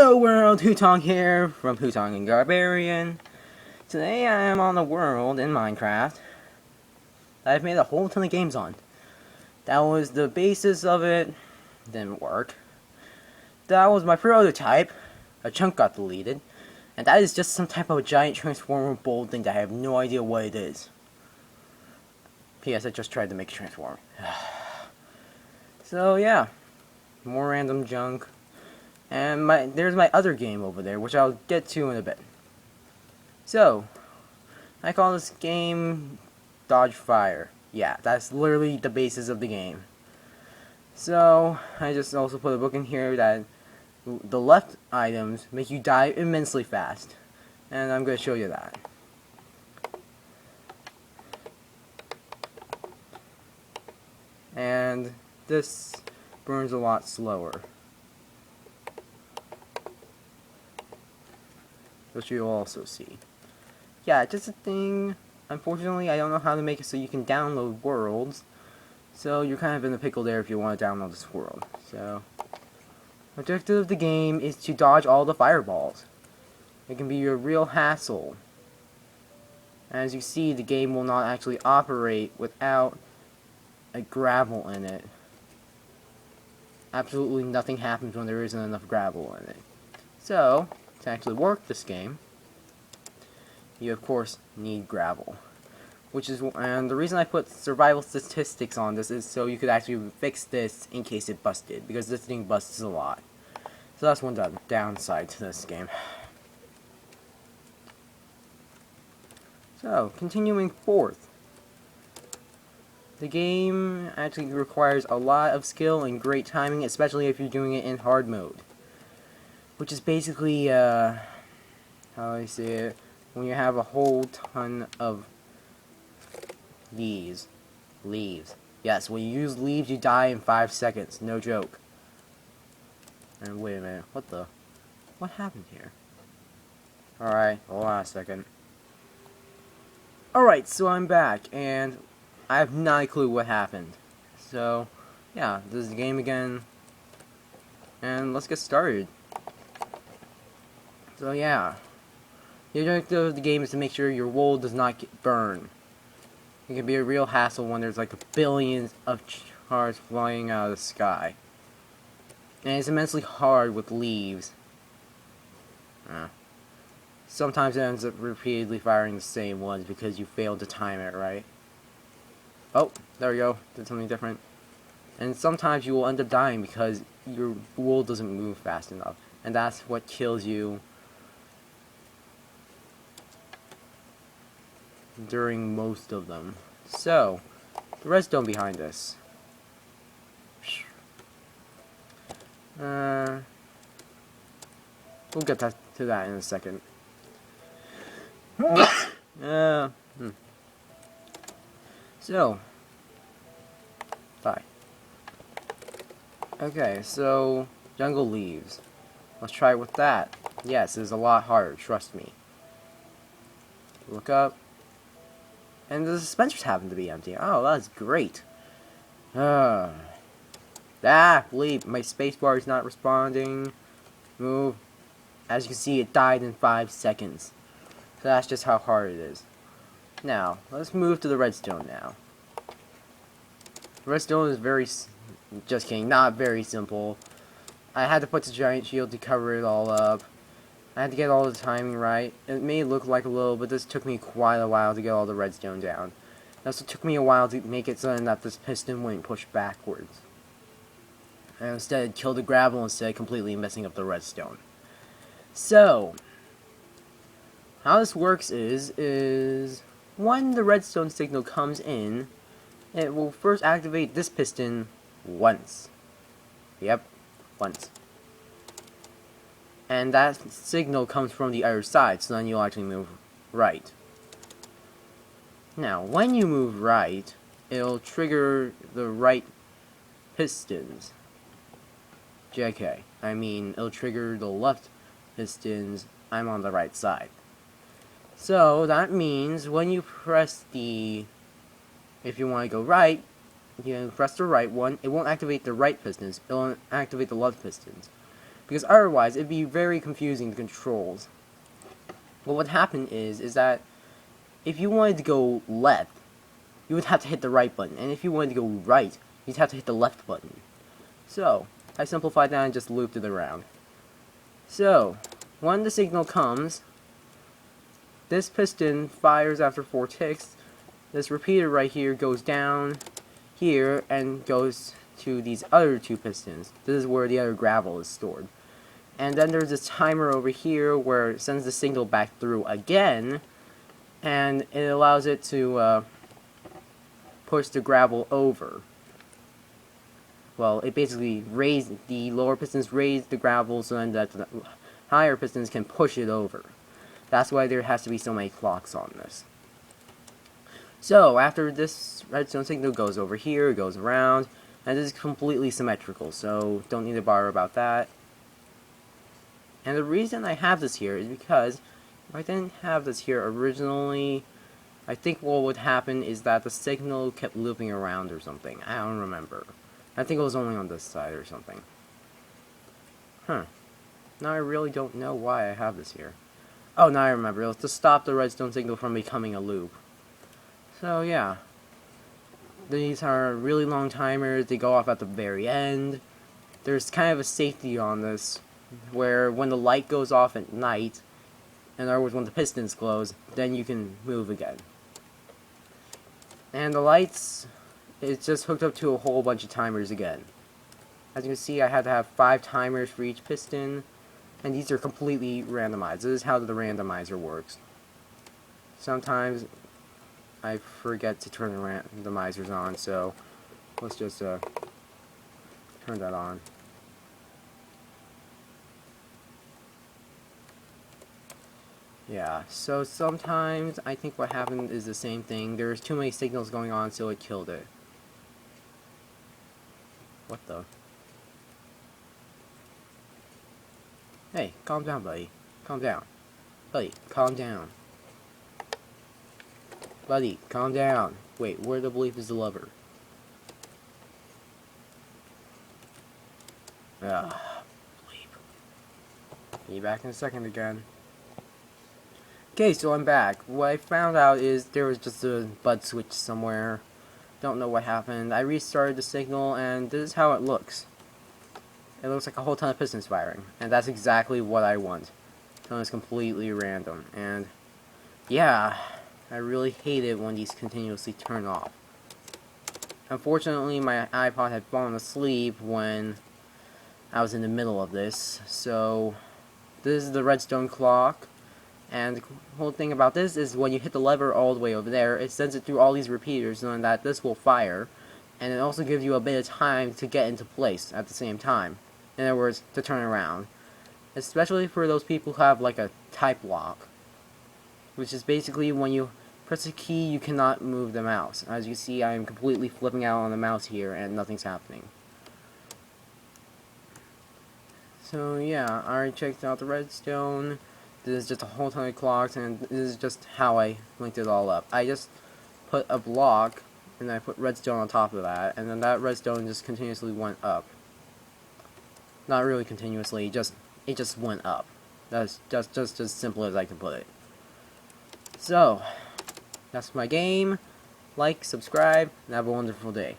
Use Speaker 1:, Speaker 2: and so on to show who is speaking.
Speaker 1: Hello world, Hutong here from Hutong and Garbarian. Today I am on a world in Minecraft that I've made a whole ton of games on. That was the basis of it. Didn't work. That was my prototype. A chunk got deleted. And that is just some type of giant transformer bolt thing that I have no idea what it is. P.S. I just tried to make a transformer. So yeah, more random junk. And there's my other game over there, which I'll get to in a bit. So, I call this game Dodge Fire. Yeah, that's literally the basis of the game. So, I just also put a book in here that the left items make you die immensely fast. And I'm going to show you that. And this burns a lot slower, which you'll also see. Yeah, just a thing. Unfortunately, I don't know how to make it so you can download worlds. So you're kind of in a pickle there if you want to download this world. So, objective of the game is to dodge all the fireballs. It can be a real hassle. As you see, the game will not actually operate without a gravel in it. Absolutely nothing happens when there isn't enough gravel in it. So, to actually work this game, you of course need gravel, and the reason I put survival statistics on this is so you could actually fix this in case it busted, because this thing busts a lot. So that's one downside to this game. So, continuing forth, the game actually requires a lot of skill and great timing, especially if you're doing it in hard mode. Which is basically, how do I say it, when you have a whole ton of leaves. Yes, when you use leaves, you die in 5 seconds. No joke. And wait a minute, what happened here? Alright, hold on a second. Alright, so I'm back, and I have not a clue what happened. So, yeah, this is the game again, and let's get started. So yeah, the objective of the game is to make sure your wool does not get burned. It can be a real hassle when there's like billions of stars flying out of the sky. And it's immensely hard with leaves. Sometimes it ends up repeatedly firing the same ones because you failed to time it right. Oh, there we go, did something different. And sometimes you will end up dying because your wool doesn't move fast enough. And that's what kills you during most of them. So, the redstone behind this. We'll get to that in a second. So, bye. Okay, so, jungle leaves. Let's try it with that. Yes, it's a lot harder, trust me. Look up. And the dispensers happen to be empty. Oh, that's great. Leave. My spacebar is not responding. Move. As you can see, it died in 5 seconds. So that's just how hard it is. Now, let's move to the redstone now. Redstone is just kidding, not very simple. I had to put the giant shield to cover it all up. I had to get all the timing right. It may look like a little, but this took me quite a while to get all the redstone down. It also took me a while to make it so that this piston wouldn't push backwards. And instead, kill the gravel instead, completely messing up the redstone. So, how this works is when the redstone signal comes in, it will first activate this piston once. Yep, once. And that signal comes from the other side, so then you'll actually move right. Now, when you move right, it'll trigger the right pistons. JK, I mean, it'll trigger the left pistons. I'm on the right side. So, that means when you press if you want to go right, you press the right one, it won't activate the right pistons, it'll activate the left pistons. because otherwise it'd be very confusing, the controls. What would happen is that if you wanted to go left, you would have to hit the right button, and if you wanted to go right, you'd have to hit the left button. So, I simplified that and just looped it around. So, when the signal comes, this piston fires after 4 ticks, this repeater right here goes down here and goes to these other 2 pistons. This is where the other gravel is stored. And then there's this timer over here where it sends the signal back through again, and it allows it to push the gravel over. Well, it basically raised the lower pistons, raise the gravel so then that the higher pistons can push it over. That's why there has to be so many clocks on this. So, after this redstone signal goes over here, it goes around, and this is completely symmetrical, so don't need to bother about that. And the reason I have this here is because if I didn't have this here originally, I think what would happen is that the signal kept looping around or something. I don't remember. I think it was only on this side or something. Huh. Now I really don't know why I have this here. Oh, now I remember. It was to stop the redstone signal from becoming a loop. So, yeah. These are really long timers. They go off at the very end. There's kind of a safety on this, where when the light goes off at night, in other words, when the pistons close, then you can move again. And the lights, it's just hooked up to a whole bunch of timers again. As you can see, I had to have 5 timers for each piston, and these are completely randomized. This is how the randomizer works. Sometimes I forget to turn the randomizers on, so let's just turn that on. Yeah, so sometimes I think what happened is the same thing. There's too many signals going on, so it killed it. What the? Hey, calm down, buddy. Calm down. Buddy, calm down. Buddy, calm down. Wait, where the bleep is the lever? Ah, bleep. Be back in a second again. Okay, so I'm back. What I found out is there was just a bud switch somewhere. Don't know what happened. I restarted the signal, and this is how it looks. It looks like a whole ton of pistons firing, and that's exactly what I want. So it's completely random, and yeah, I really hate it when these continuously turn off. Unfortunately, my iPod had fallen asleep when I was in the middle of this, so this is the redstone clock. And the whole thing about this is when you hit the lever all the way over there, it sends it through all these repeaters knowing that this will fire. And it also gives you a bit of time to get into place at the same time. In other words, to turn around. Especially for those people who have like a type lock. Which is basically when you press a key, you cannot move the mouse. As you see, I am completely flipping out on the mouse here and nothing's happening. So yeah, I already checked out the redstone. This is just a whole ton of clocks, and this is just how I linked it all up. I just put a block, and I put redstone on top of that, and then that redstone just continuously went up. Not really continuously, it just went up. That's just as simple as I can put it. So, that's my game. Like, subscribe, and have a wonderful day.